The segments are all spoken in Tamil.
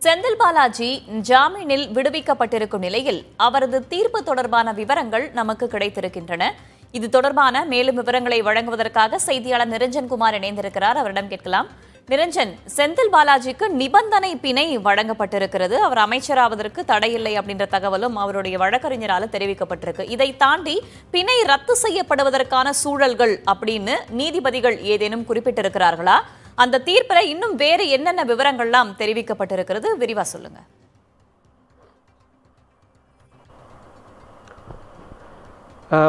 செந்தில் பாலாஜி ஜாமீனில் விடுவிக்கப்பட்டிருக்கும் நிலையில் அவரது தீர்ப்பு தொடர்பான விவரங்கள் நமக்கு கிடைத்திருக்கின்றன. இது தொடர்பான மேலும் விவரங்களை வழங்குவதற்காக செய்தியாளர் நிரஞ்சன்குமார் இணைந்திருக்கிறார். அவரிடம் கேட்கலாம். நிரஞ்சன், செந்தில் பாலாஜிக்கு நிபந்தனை பிணை வழங்கப்பட்டிருக்கிறது. அவர் அமைச்சராவதற்கு தடையில்லை அப்படின்ற தகவலும் அவருடைய வழக்கறிஞரால் தெரிவிக்கப்பட்டிருக்கு. இதை தாண்டி பிணை ரத்து செய்யப்படுவதற்கான சூழல்கள் அப்படின்னு நீதிபதிகள் ஏதேனும் குறிப்பிட்டிருக்கிறார்களா? அந்த தீர்ப்பில் இன்னும் வேறு என்னென்ன விவரங்கள்லாம் தெரிவிக்கப்பட்டிருக்கிறது, விரிவா சொல்லுங்க.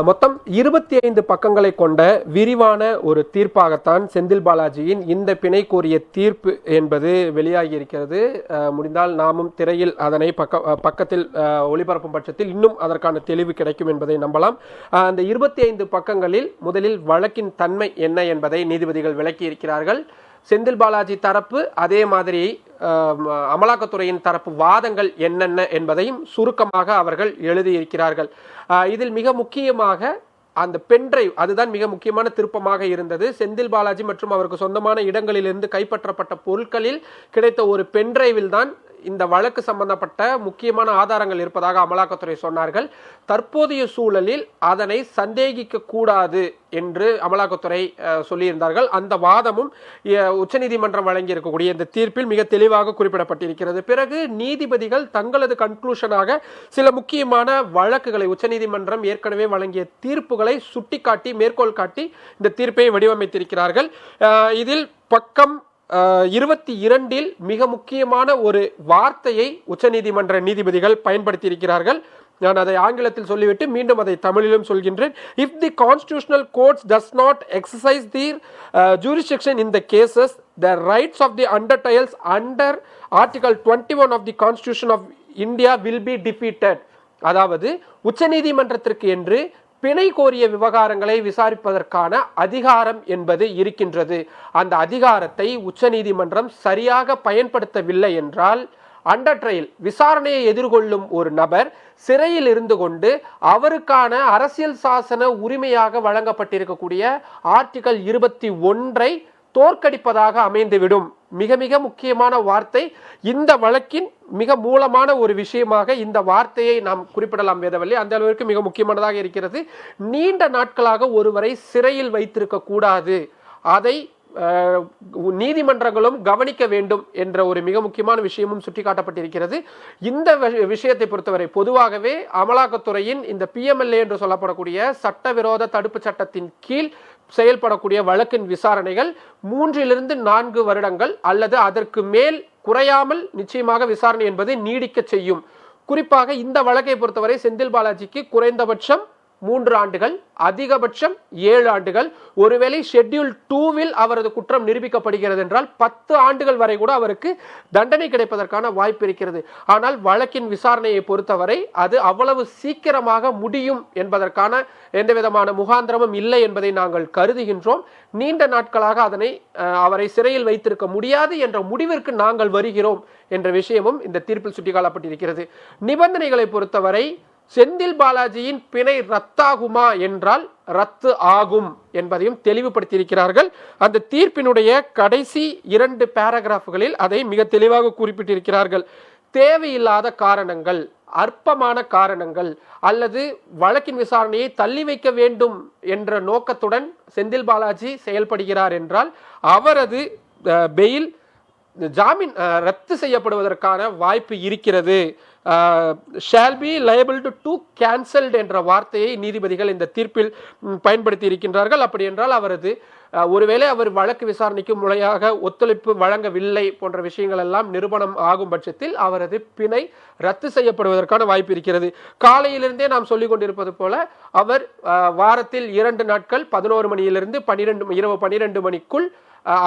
மொத்தம் 25 பக்கங்களை கொண்ட விரிவான ஒரு தீர்ப்பாகத்தான் செந்தில் பாலாஜியின் இந்த பிணை கோரிய தீர்ப்பு என்பது வெளியாகி இருக்கிறது. முடிந்தால் நாமும் திரையில் அதனை பக்கத்தில் ஒளிபரப்பும் பட்சத்தில் இன்னும் அதற்கான தெளிவு கிடைக்கும் என்பதை நம்பலாம். அந்த 25 பக்கங்களில் முதலில் வழக்கின் தன்மை என்ன என்பதை நீதிபதிகள் விளக்கி இருக்கிறார்கள். செந்தில் பாலாஜி தரப்பு, அதே மாதிரி அமலாக்கத்துறையின் தரப்பு வாதங்கள் என்னென்ன என்பதையும் சுருக்கமாக அவர்கள் எழுதியிருக்கிறார்கள். இதில் மிக முக்கியமாக அந்த பென்டிரைவ், அதுதான் மிக முக்கியமான திருப்பமாக இருந்தது. செந்தில் பாலாஜி மற்றும் அவருக்கு சொந்தமான இடங்களிலிருந்து கைப்பற்றப்பட்ட பொருட்களில் கிடைத்த ஒரு பென்டிரைவில் தான் இந்த வழக்கு சம்பந்தப்பட்ட முக்கியமான ஆதாரங்கள் இருப்பதாக அமலாக்கத்துறை சொன்னார்கள். தற்போதைய சூழலில் அதனை சந்தேகிக்க கூடாது என்று அமலாக்கத்துறை சொல்லியிருந்தார்கள். அந்த வாதமும் உச்சநீதிமன்றம் வழங்கியிருக்கக்கூடிய இந்த தீர்ப்பில் மிக தெளிவாக குறிப்பிடப்பட்டிருக்கிறது. பிறகு நீதிபதிகள் தங்களது கன்க்ளூஷனாக சில முக்கியமான வழக்குகளை, உச்சநீதிமன்றம் ஏற்கனவே வழங்கிய தீர்ப்புகளை சுட்டிக்காட்டி மேற்கோள் காட்டி இந்த தீர்ப்பை வடிவமைத்திருக்கிறார்கள். இதில் பக்கம் 22 மிக முக்கியமான ஒரு வார்த்தையை உச்சநீதிமன்ற நீதிபதிகள் பயன்படுத்தி இருக்கிறார்கள். நான் அதை ஆங்கிலத்தில் சொல்லிவிட்டு மீண்டும் அதை தமிழிலும் சொல்கின்றேன். If the constitutional courts does not exercise their jurisdiction in the cases, the rights of the undertales under Article 21 of the Constitution of India will be defeated. அதாவது உச்சநீதிமன்றத்திற்கு என்று பிணை கோரிய விவகாரங்களை விசாரிப்பதற்கான அதிகாரம் என்பது இருக்கின்றது. அந்த அதிகாரத்தை உச்சநீதிமன்றம் சரியாக பயன்படுத்தவில்லை என்றால், அண்டர் ட்ரையல் விசாரணையை எதிர்கொள்ளும் ஒரு நபர் சிறையில் இருந்து கொண்டு அவருக்கான அரசியல் சாசன உரிமையாக வழங்கப்பட்டிருக்கக்கூடிய ஆர்டிகல் 21 தோற்கடிப்பதாக அமைந்துவிடும். மிக மிக முக்கியமான வார்த்தை. இந்த வழக்கின் மிக மூலமான ஒரு விஷயமாக இந்த வார்த்தையை நாம் குறிப்பிடலாம் வேதவல்லி. அந்த அளவிற்கு மிக முக்கியமானதாக இருக்கிறது. நீண்ட நாட்களாக ஒருவரை சிறையில் வைத்திருக்க கூடாது, அதை நீதிமன்றங்களும் கவனிக்க வேண்டும் என்ற ஒரு மிக முக்கியமான விஷயமும் சுட்டிக்காட்டப்பட்டிருக்கிறது. இந்த விஷயத்தை பொறுத்தவரை பொதுவாகவே அமலாக்கத்துறையின் இந்த PMLA என்று சொல்லப்படக்கூடிய சட்டவிரோத தடுப்பு சட்டத்தின் கீழ் செயல்படக்கூடிய வழக்கின் விசாரணைகள் 3 to 4 வருடங்கள் அல்லது அதற்கு மேல் குறையாமல் நிச்சயமாக விசாரணை என்பது நீடிக்க செய்யும். குறிப்பாக இந்த வழக்கை பொறுத்தவரை செந்தில் பாலாஜிக்கு குறைந்தபட்சம் 3 ஆண்டுகள், அதிகபட்சம் 7 ஆண்டுகள். ஒருவேளை ஷெட்யூல் 2ல் அவரது குற்றம் நிரூபிக்கப்படுகிறது என்றால் 10 ஆண்டுகள் வரை கூட அவருக்கு தண்டனை கிடைப்பதற்கான வாய்ப்பு இருக்கிறது. ஆனால் வழக்கின் விசாரணையை பொறுத்தவரை அது அவ்வளவு சீக்கிரமாக முடியும் என்பதற்கான எந்த விதமான முகாந்திரமும் இல்லை என்பதை நாங்கள் கருதுகின்றோம். நீண்ட நாட்களாக அவரை சிறையில் வைத்திருக்க முடியாது என்ற முடிவிற்கு நாங்கள் வருகிறோம் என்ற விஷயமும் இந்த தீர்ப்பில் சுட்டிக்காட்டப்பட்டிருக்கிறது. நிபந்தனைகளை பொறுத்தவரை செந்தில் பாலாஜியின் பிணை ரத்தாகுமா என்றால் ரத்து ஆகும் என்பதையும் தெளிவுபடுத்தியிருக்கிறார்கள். அந்த தீர்ப்பினுடைய கடைசி 2 பேராகிராஃப்களில் அதை மிக தெளிவாக குறிப்பிட்டிருக்கிறார்கள். தேவையில்லாத காரணங்கள், அற்பமான காரணங்கள் அல்லது வழக்கின் விசாரணையை தள்ளி வைக்க வேண்டும் என்ற நோக்கத்துடன் செந்தில் பாலாஜி செயல்படுகிறார் என்றால் அவரது பெயில், ஜாமீன் ரத்து செய்யப்படுவதற்கான வாய்ப்பு இருக்கிறது. shall be liable to cancelled என்ற வார்த்தையை நீதிபதிகள் இந்த தீர்ப்பில் பயன்படுத்தி இருக்கின்றார்கள். அப்படி என்றால் அவரது ஒருவேளை அவர் வழக்கு விசாரணைக்கு முறையாக ஒத்துழைப்பு வழங்கவில்லை போன்ற விஷயங்கள் எல்லாம் நிரூபணம் ஆகும் பட்சத்தில் அவரது பிணை ரத்து செய்யப்படுவதற்கான வாய்ப்பு இருக்கிறது. காலையிலிருந்தே நாம் சொல்லிக் கொண்டிருப்பது போல அவர் வாரத்தில் 2 நாட்கள் 11 மணியிலிருந்து இரவு 12 மணிக்குள்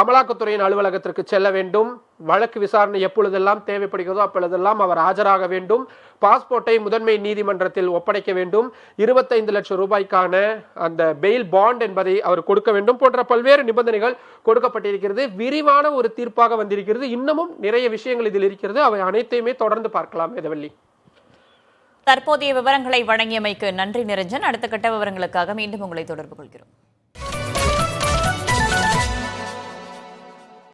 அமலாக்கத்துறையின் அலுவலகத்திற்கு செல்ல வேண்டும். வழக்கு விசாரணை எப்பொழுதெல்லாம் தேவைப்படுகிறதோ அப்பொழுதெல்லாம் அவர் ஆஜராக வேண்டும். பாஸ்போர்ட்டை முதன்மை நீதிமன்றத்தில் ஒப்படைக்க வேண்டும். 25 லட்சம் ரூபாய்க்கான அந்த பெயில் பாண்ட் என்பதை அவர் கொடுக்க வேண்டும் போன்ற பல்வேறு நிபந்தனைகள் கொடுக்கப்பட்டிருக்கிறது. விரிவான ஒரு தீர்ப்பாக வந்திருக்கிறது. இன்னமும் நிறைய விஷயங்கள் இதில் இருக்கிறது. அவை அனைத்தையுமே தொடர்ந்து பார்க்கலாம் வேதவல்லி. தற்போதைய விவரங்களை வழங்கியமைக்கு நன்றி நிரஞ்சன். அடுத்த கட்ட விவரங்களுக்காக மீண்டும் உங்களை தொடர்பு கொள்கிறோம்.